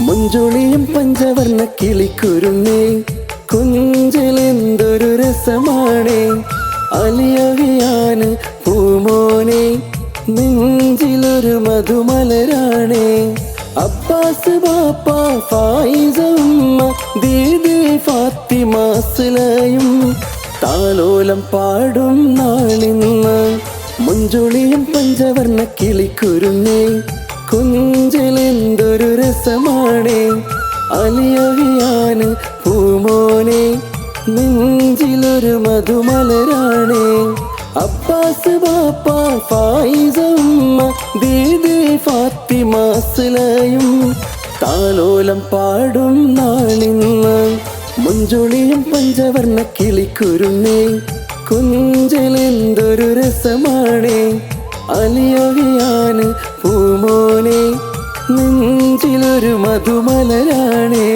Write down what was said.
മുഞ്ചുളിയും പഞ്ചവർണ്ണ കിളിക്കുരുന്നേ കുഞ്ചിലെന്തൊരു രസമാണേ അലിയവിയാന് പൂമോനെ നെഞ്ചിലൊരു മധുമലരാണേ Abbas ബാപ്പ ഫായിസ ഉമ്മ ദീദി ഫാത്തിമ അസ്ലയും താലോലം പാടും നാളിന്ന് മുഞ്ചുളിയും പഞ്ചവർണ്ണ കിളിക്കുരുന്നേ കുഞ്ചിലെന്തൊരു രസമാണേ അലിയവിയാന് പൂമോനെ നെഞ്ചിലൊരു മധുമലരാണേ അബ്ബാസ് ബാപ്പ ഫായിസ ഉമ്മ ദീദി ഫാത്തിമ അസ്ലയും താലോലം പാടും നാളിന്ന് മുഞ്ചുളിയും പഞ്ചവർണ്ണ കിളിക്കുരുന്നേ കുഞ്ചിലെന്തൊരു രസമാണേ അലിയവിയാന് പൂമോനെ നെഞ്ചിലൊരു മധുമലരാണേ